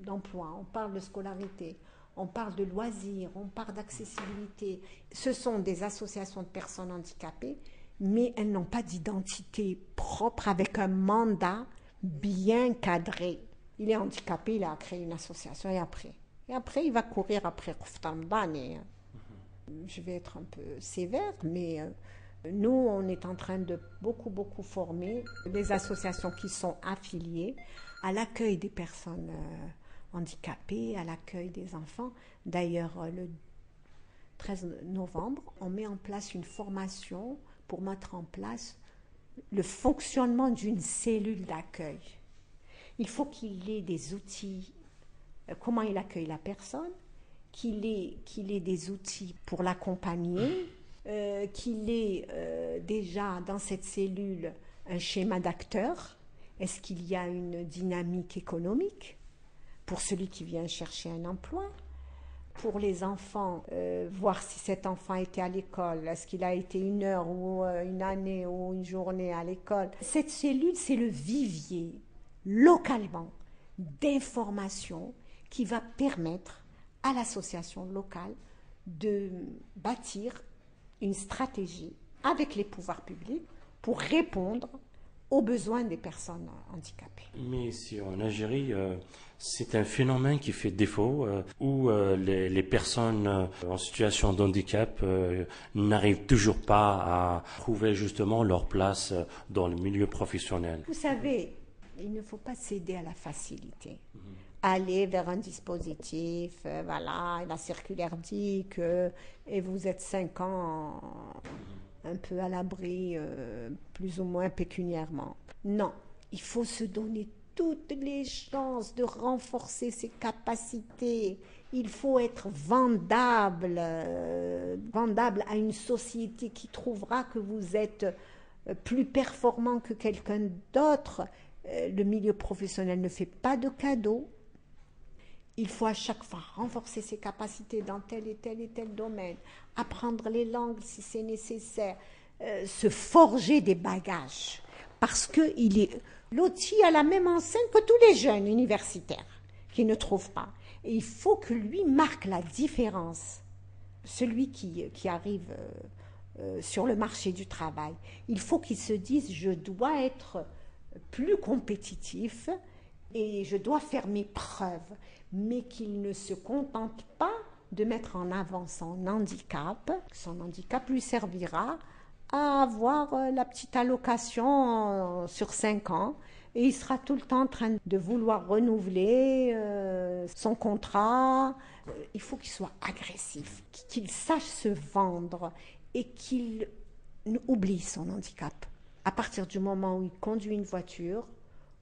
Speaker 2: d'emploi, on parle de scolarité, on parle de loisirs, on parle d'accessibilité. Ce sont des associations de personnes handicapées, mais elles n'ont pas d'identité propre avec un mandat bien cadré. Il est handicapé, il a créé une association et après il va courir après Ruftamdan. Je vais être un peu sévère, mais nous, on est en train de beaucoup former les associations qui sont affiliées à l'accueil des personnes handicapées, à l'accueil des enfants. D'ailleurs, le 13 novembre, on met en place une formation pour mettre en place le fonctionnement d'une cellule d'accueil. Il faut qu'il ait des outils, comment il accueille la personne, qu'il ait des outils pour l'accompagner, qu'il ait déjà dans cette cellule un schéma d'acteur. Est-ce qu'il y a une dynamique économique pour celui qui vient chercher un emploi? Pour les enfants, voir si cet enfant était à l'école, est-ce qu'il a été une heure ou une année ou une journée à l'école. Cette cellule, c'est le vivier, localement, d'informations qui va permettre à l'association locale de bâtir une stratégie avec les pouvoirs publics pour répondre aux besoins des personnes handicapées.
Speaker 1: Mais ici en Algérie, c'est un phénomène qui fait défaut où les personnes en situation de handicap n'arrivent toujours pas à trouver justement leur place dans le milieu professionnel.
Speaker 2: Vous savez, il ne faut pas céder à la facilité. Aller vers un dispositif, voilà, la circulaire dit que et vous êtes 5 ans un peu à l'abri, plus ou moins pécuniairement. Non, il faut se donner toutes les chances de renforcer ses capacités. Il faut être vendable à une société qui trouvera que vous êtes plus performant que quelqu'un d'autre. Le milieu professionnel ne fait pas de cadeaux. Il faut à chaque fois renforcer ses capacités dans tel et tel domaine, apprendre les langues si c'est nécessaire, se forger des bagages. Parce que l'autre a la même enseigne que tous les jeunes universitaires qui ne trouvent pas. Et il faut que lui marque la différence. Celui qui arrive sur le marché du travail, il faut qu'il se dise « je dois être plus compétitif et je dois faire mes preuves », mais qu'il ne se contente pas de mettre en avant son handicap. Son handicap lui servira à avoir la petite allocation sur 5 ans et il sera tout le temps en train de vouloir renouveler son contrat. Il faut qu'il soit agressif, qu'il sache se vendre et qu'il oublie son handicap. À partir du moment où il conduit une voiture,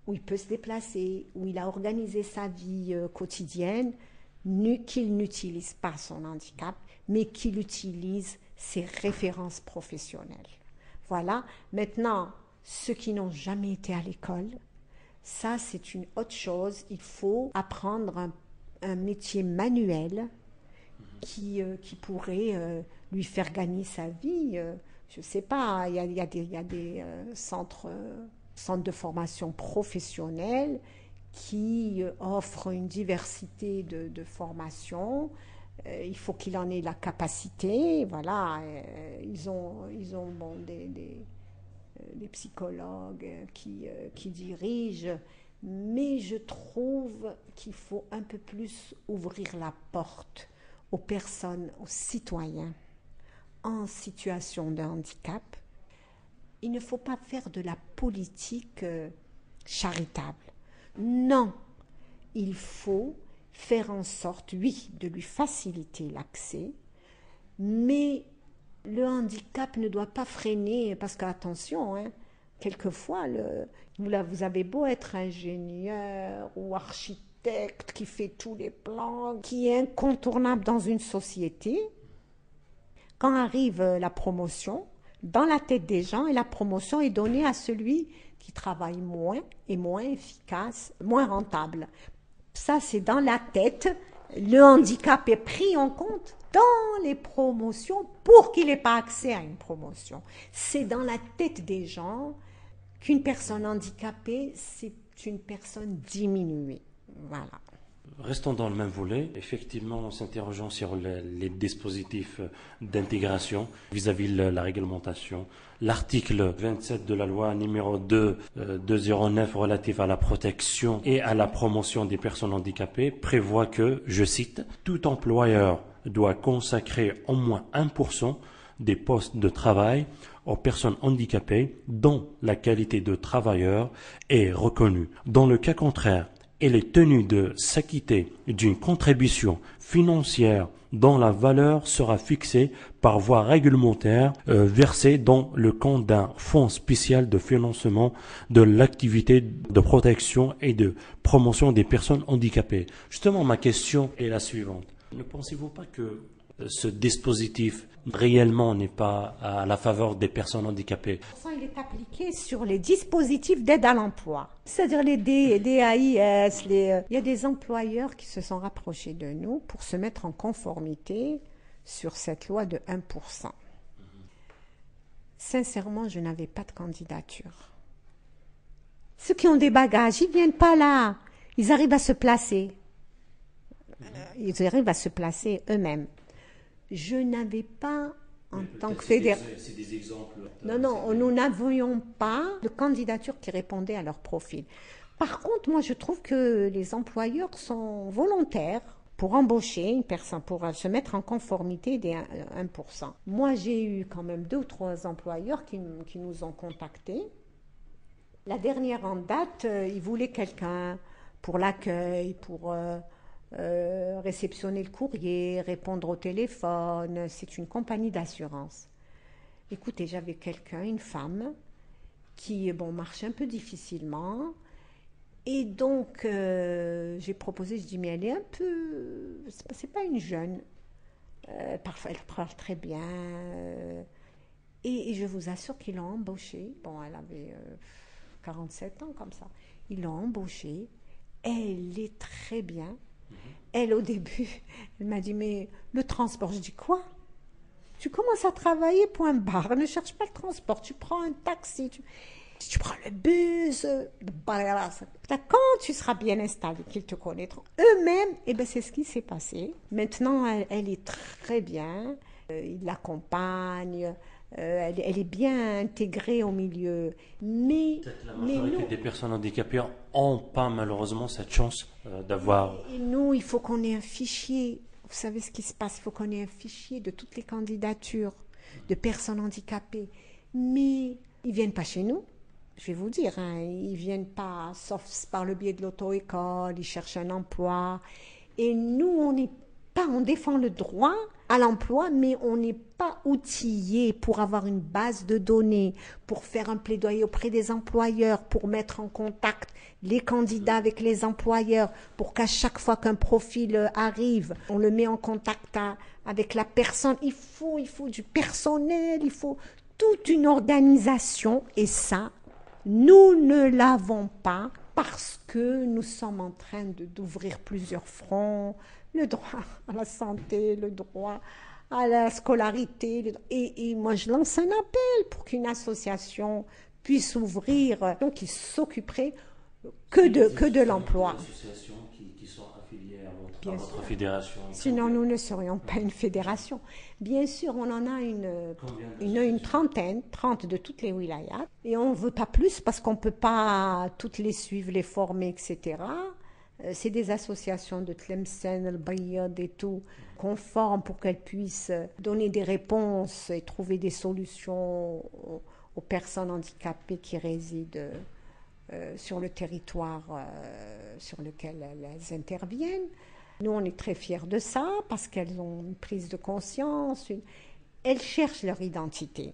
Speaker 2: où il peut se déplacer, où il a organisé sa vie quotidienne, qu'il n'utilise pas son handicap, mais qu'il utilise ses références professionnelles. Voilà. Maintenant, ceux qui n'ont jamais été à l'école, ça c'est une autre chose. Il faut apprendre un métier manuel qui pourrait lui faire gagner sa vie. Je ne sais pas, il y a des centres de formation professionnelle qui offrent une diversité de formations. Il faut qu'il en ait la capacité. Voilà, ils ont des psychologues qui dirigent, mais je trouve qu'il faut un peu plus ouvrir la porte aux personnes, aux citoyens en situation de handicap. Il ne faut pas faire de la politique charitable. Non, il faut faire en sorte, oui, de lui faciliter l'accès, mais le handicap ne doit pas freiner, parce qu'attention, quelquefois, vous avez beau être ingénieur ou architecte qui fait tous les plans, qui est incontournable dans une société, quand arrive la promotion, dans la tête des gens, et la promotion est donnée à celui qui travaille moins et moins efficace, moins rentable. Ça, c'est dans la tête. Le handicap est pris en compte dans les promotions pour qu'il n'ait pas accès à une promotion. C'est dans la tête des gens qu'une personne handicapée, c'est une personne diminuée. Voilà.
Speaker 1: Restons dans le même volet, effectivement en s'interrogeant sur les dispositifs d'intégration vis-à-vis de la réglementation. L'article 27 de la loi numéro 209 relative à la protection et à la promotion des personnes handicapées prévoit que, je cite, « Tout employeur doit consacrer au moins 1% des postes de travail aux personnes handicapées dont la qualité de travailleur est reconnue. Dans le cas contraire, elle est tenue de s'acquitter d'une contribution financière dont la valeur sera fixée par voie réglementaire versée dans le compte d'un fonds spécial de financement de l'activité de protection et de promotion des personnes handicapées. » Justement, ma question est la suivante. Ne pensez-vous pas que ce dispositif réellement n'est pas à la faveur des personnes handicapées?
Speaker 2: Il est appliqué sur les dispositifs d'aide à l'emploi, c'est-à-dire les DAIS. Il y a des employeurs qui se sont rapprochés de nous pour se mettre en conformité sur cette loi de 1%. Sincèrement, je n'avais pas de candidature. Ceux qui ont des bagages, ils ne viennent pas là. Ils arrivent à se placer. Ils arrivent à se placer eux-mêmes. Je n'avais pas, en tant que fédération...
Speaker 1: C'est des exemples.
Speaker 2: Non, nous n'avions pas de candidature qui répondait à leur profil. Par contre, moi, je trouve que les employeurs sont volontaires pour embaucher une personne, pour se mettre en conformité des 1%. Moi, j'ai eu quand même 2 ou 3 employeurs qui nous ont contactés. La dernière en date, ils voulaient quelqu'un pour l'accueil, pour... réceptionner le courrier, répondre au téléphone. C'est une compagnie d'assurance. Écoutez, j'avais quelqu'un, une femme, qui marche un peu difficilement. Et donc, j'ai proposé, je dis, mais elle est un peu... C'est pas une jeune. Parfois, elle parle très bien. Et je vous assure qu'ils l'ont embauchée. Bon, elle avait 47 ans, comme ça. Ils l'ont embauchée. Elle est très bien. Elle, au début, elle m'a dit, mais le transport, je dis quoi? Tu commences à travailler, point barre, ne cherche pas le transport, tu prends un taxi, tu prends le bus, quand tu seras bien installé, qu'ils te connaîtront eux-mêmes, et ben c'est ce qui s'est passé. Maintenant, elle est très bien, il l'accompagne, elle est bien intégrée au milieu. Mais
Speaker 1: La majorité des personnes handicapées n'ont pas malheureusement cette chance d'avoir...
Speaker 2: Et nous, il faut qu'on ait un fichier. Vous savez ce qui se passe, il faut qu'on ait un fichier de toutes les candidatures de personnes handicapées. Mais ils ne viennent pas chez nous, je vais vous dire. Ils ne viennent pas, sauf par le biais de l'auto-école, ils cherchent un emploi. Et nous, on défend le droit à l'emploi, mais on n'est pas outillé pour avoir une base de données, pour faire un plaidoyer auprès des employeurs, pour mettre en contact les candidats avec les employeurs, pour qu'à chaque fois qu'un profil arrive, on le met en contact avec la personne. Il faut du personnel, il faut toute une organisation, et ça, nous ne l'avons pas parce que nous sommes en train d'ouvrir plusieurs fronts. Le droit à la santé, le droit à la scolarité. Et moi, je lance un appel pour qu'une association puisse ouvrir, donc qui s'occuperait que de l'emploi.
Speaker 1: Des associations qui sont affiliées à votre fédération.
Speaker 2: Sinon, nous ne serions pas une fédération. Bien sûr, on en a une trentaine, 30 de toutes les wilayas. Et on ne veut pas plus parce qu'on ne peut pas toutes les suivre, les former, etc. C'est des associations de Tlemcen, El Bayad et tout, qu'on forme pour qu'elles puissent donner des réponses et trouver des solutions aux personnes handicapées qui résident sur le territoire sur lequel elles interviennent. Nous, on est très fiers de ça parce qu'elles ont une prise de conscience. Elles cherchent leur identité.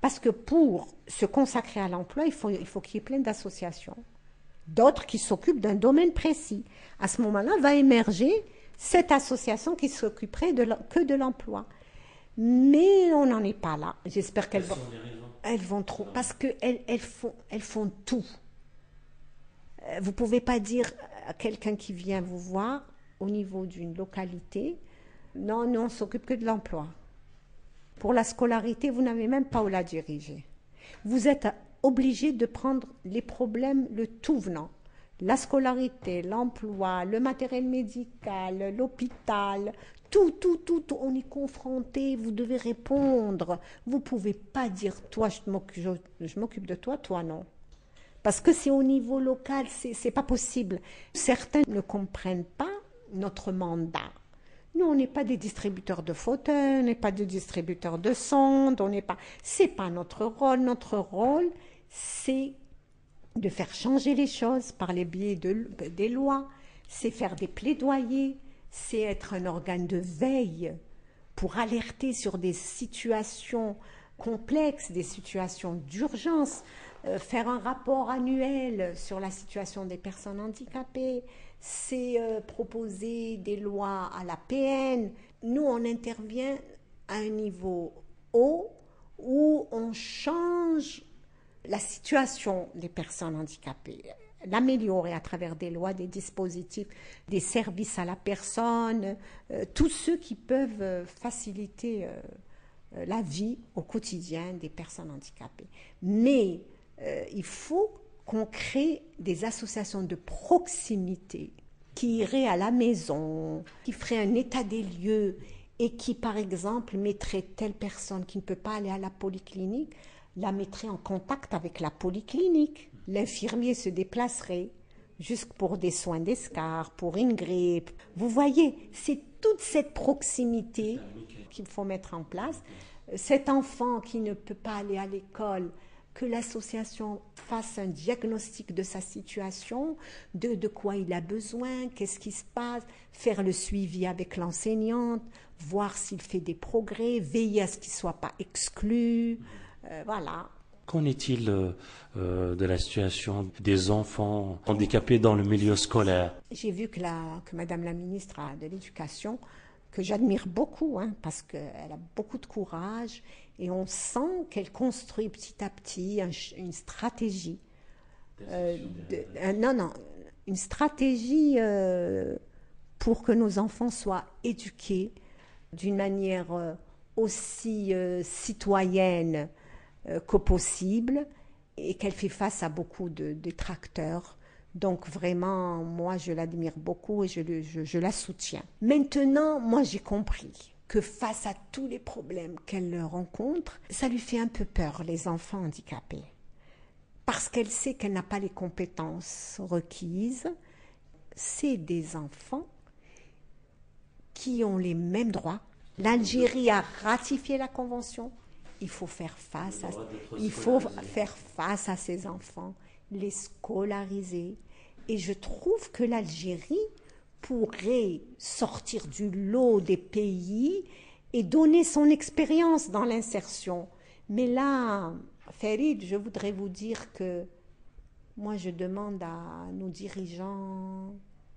Speaker 2: Parce que pour se consacrer à l'emploi, il faut qu'il y ait plein d'associations. D'autres qui s'occupent d'un domaine précis. À ce moment-là, va émerger cette association qui s'occuperait que de l'emploi. Mais on n'en est pas là. J'espère qu'elles vont trop. Parce qu'elles font tout. Vous ne pouvez pas dire à quelqu'un qui vient vous voir au niveau d'une localité, non, nous on s'occupe que de l'emploi. Pour la scolarité, vous n'avez même pas où la diriger. Vous êtes obligé de prendre les problèmes le tout venant. La scolarité, l'emploi, le matériel médical, l'hôpital, tout, on est confronté, vous devez répondre. Vous ne pouvez pas dire, toi, je m'occupe de toi, toi non. Parce que c'est au niveau local, c'est pas possible. Certains ne comprennent pas notre mandat. Nous, on n'est pas des distributeurs de fauteuils, on n'est pas des distributeurs de sondes, c'est pas notre rôle. Notre rôle, c'est de faire changer les choses par les biais des lois, c'est faire des plaidoyers, c'est être un organe de veille pour alerter sur des situations complexes, des situations d'urgence, faire un rapport annuel sur la situation des personnes handicapées, c'est proposer des lois à la PN. Nous, on intervient à un niveau haut où on change la situation des personnes handicapées, l'améliorer à travers des lois, des dispositifs, des services à la personne, tous ceux qui peuvent faciliter la vie au quotidien des personnes handicapées. Mais il faut qu'on crée des associations de proximité qui iraient à la maison, qui feraient un état des lieux et qui, par exemple, mettraient telle personne qui ne peut pas aller à la polyclinique, la mettrait en contact avec la polyclinique. L'infirmier se déplacerait jusque pour des soins d'escar, pour une grippe. Vous voyez, c'est toute cette proximité qu'il faut mettre en place. Cet enfant qui ne peut pas aller à l'école, que l'association fasse un diagnostic de sa situation, de quoi il a besoin, qu'est-ce qui se passe, faire le suivi avec l'enseignante, voir s'il fait des progrès, veiller à ce qu'il ne soit pas exclu, voilà.
Speaker 1: Qu'en est-il de la situation des enfants handicapés dans le milieu scolaire?
Speaker 2: J'ai vu que Madame la ministre de l'Éducation, que j'admire beaucoup, parce qu'elle a beaucoup de courage, et on sent qu'elle construit petit à petit une stratégie. Une stratégie pour que nos enfants soient éduqués d'une manière aussi citoyenne que possible et qu'elle fait face à beaucoup de détracteurs. Donc vraiment, moi je l'admire beaucoup et je la soutiens. Maintenant, moi j'ai compris que face à tous les problèmes qu'elle rencontre, ça lui fait un peu peur, les enfants handicapés. Parce qu'elle sait qu'elle n'a pas les compétences requises. C'est des enfants qui ont les mêmes droits. L'Algérie a ratifié la convention. Il faut faire face à ces enfants, les scolariser. Et je trouve que l'Algérie pourrait sortir du lot des pays et donner son expérience dans l'insertion. Mais là, Farid, je voudrais vous dire que moi, je demande à nos dirigeants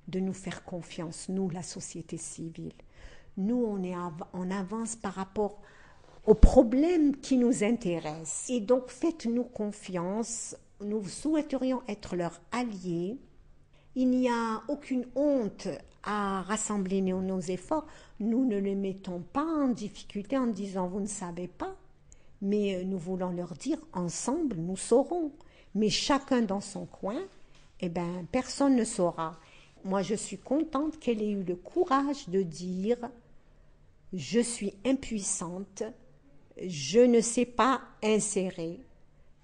Speaker 2: de nous faire confiance, nous, la société civile. Nous, on avance par rapport aux problèmes qui nous intéressent. Et donc, faites-nous confiance. Nous souhaiterions être leurs alliés. Il n'y a aucune honte à rassembler nos efforts. Nous ne les mettons pas en difficulté en disant « vous ne savez pas ». Mais nous voulons leur dire « ensemble, nous saurons ». Mais chacun dans son coin, personne ne saura. Moi, je suis contente qu'elle ait eu le courage de dire « je suis impuissante, je ne sais pas insérer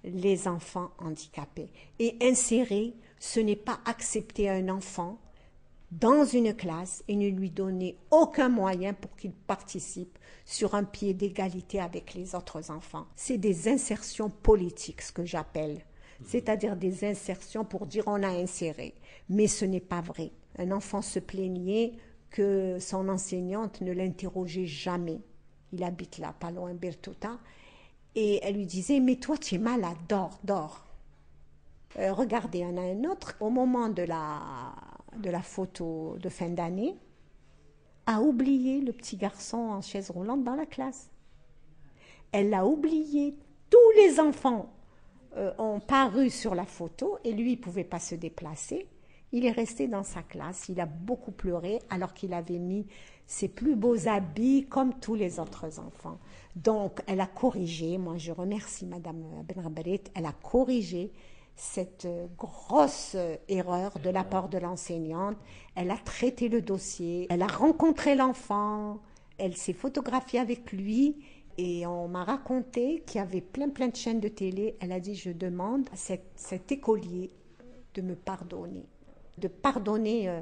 Speaker 2: les enfants handicapés ». Et insérer, ce n'est pas accepter un enfant dans une classe et ne lui donner aucun moyen pour qu'il participe sur un pied d'égalité avec les autres enfants. C'est des insertions politiques, ce que j'appelle. C'est-à-dire des insertions pour dire on a inséré. Mais ce n'est pas vrai. Un enfant se plaignait que son enseignante ne l'interrogeait jamais. Il habite là, pas loin, Bertota. Et elle lui disait, mais toi tu es malade, dors. Regardez, il y en a un autre, au moment de la photo de fin d'année, a oublié le petit garçon en chaise roulante dans la classe. Elle l'a oublié. Tous les enfants ont paru sur la photo et lui, il ne pouvait pas se déplacer. Il est resté dans sa classe. Il a beaucoup pleuré alors qu'il avait mis ses plus beaux habits comme tous les autres enfants. Donc, elle a corrigé. Moi, je remercie Madame Benrabarit. Elle a corrigé cette grosse erreur de la part de l'enseignante. Elle a traité le dossier. Elle a rencontré l'enfant. Elle s'est photographiée avec lui. Et on m'a raconté qu'il y avait plein de chaînes de télé. Elle a dit, je demande à cet écolier de me pardonner. De pardonner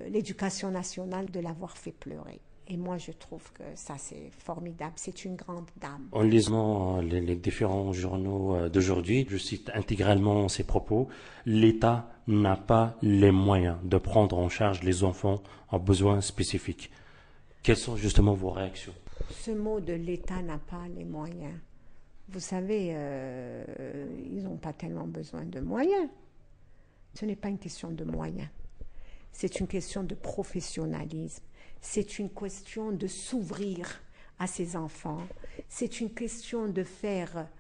Speaker 2: l'éducation nationale de l'avoir fait pleurer. Et moi, je trouve que ça, c'est formidable. C'est une grande dame.
Speaker 1: En lisant les différents journaux d'aujourd'hui, je cite intégralement ces propos, l'État n'a pas les moyens de prendre en charge les enfants en besoins spécifiques. Quelles sont justement vos réactions ?
Speaker 2: Ce mot de l'État n'a pas les moyens. Vous savez, ils n'ont pas tellement besoin de moyens. Ce n'est pas une question de moyens. C'est une question de professionnalisme. C'est une question de s'ouvrir à ces enfants. C'est une question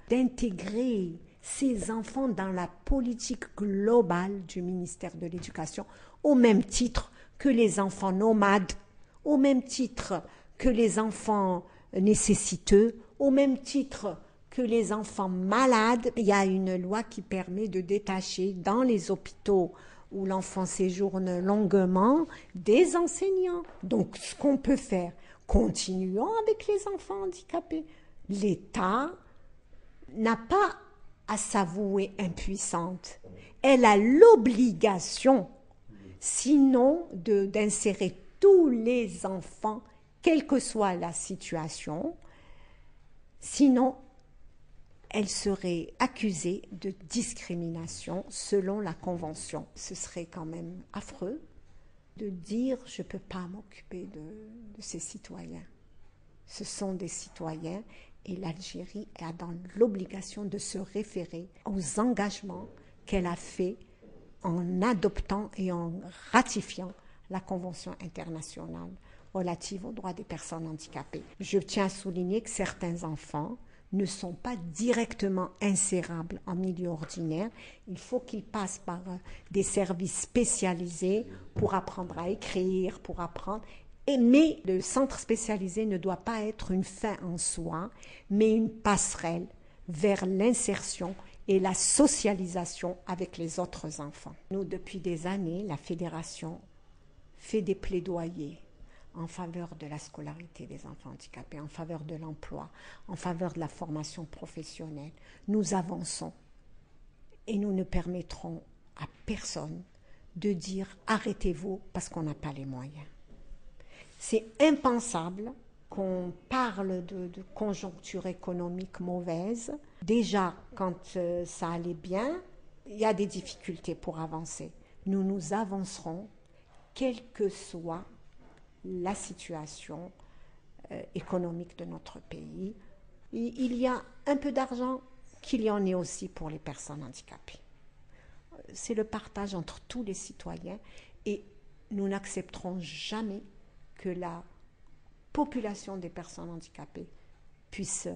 Speaker 2: d'intégrer ces enfants dans la politique globale du ministère de l'Éducation, au même titre que les enfants nomades, au même titre que les enfants nécessiteux, au même titre que les enfants malades. Il y a une loi qui permet de détacher dans les hôpitaux où l'enfant séjourne longuement des enseignants. Donc, ce qu'on peut faire, continuons avec les enfants handicapés. L'État n'a pas à s'avouer impuissante. Elle a l'obligation, sinon, d'insérer tous les enfants, quelle que soit la situation. Sinon, elle serait accusée de discrimination selon la Convention. Ce serait quand même affreux de dire « je ne peux pas m'occuper de ces citoyens ». Ce sont des citoyens et l'Algérie a dans l'obligation de se référer aux engagements qu'elle a faits en adoptant et en ratifiant la Convention internationale relative aux droits des personnes handicapées. Je tiens à souligner que certains enfants ne sont pas directement insérables en milieu ordinaire. Il faut qu'ils passent par des services spécialisés pour apprendre à écrire, pour apprendre. Mais le centre spécialisé ne doit pas être une fin en soi, mais une passerelle vers l'insertion et la socialisation avec les autres enfants. Nous, depuis des années, la Fédération fait des plaidoyers en faveur de la scolarité des enfants handicapés, en faveur de l'emploi, en faveur de la formation professionnelle. Nous avançons et nous ne permettrons à personne de dire « arrêtez-vous » parce qu'on n'a pas les moyens. C'est impensable qu'on parle de conjoncture économique mauvaise. Déjà, quand ça allait bien, il y a des difficultés pour avancer. Nous avancerons, quelle que soit la situation économique de notre pays. Il y a un peu d'argent qu'il y en ait aussi pour les personnes handicapées. C'est le partage entre tous les citoyens et nous n'accepterons jamais que la population des personnes handicapées puisse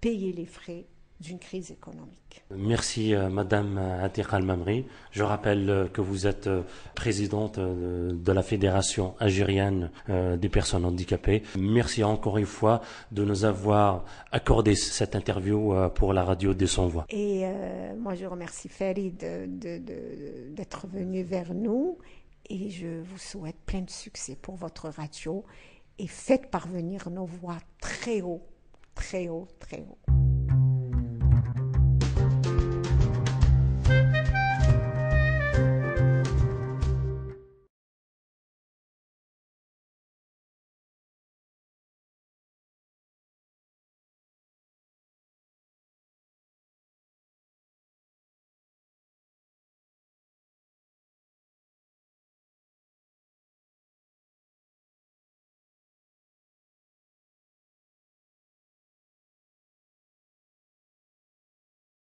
Speaker 2: payer les frais d'une crise économique.
Speaker 1: Merci Madame Atiq Al-Mamri. Je rappelle que vous êtes présidente de la Fédération algérienne des personnes handicapées. Merci encore une fois de nous avoir accordé cette interview pour la radio des Sans-Voix.
Speaker 2: Et moi je remercie Farid d'être venu vers nous et je vous souhaite plein de succès pour votre radio et faites parvenir nos voix très haut, très haut, très haut.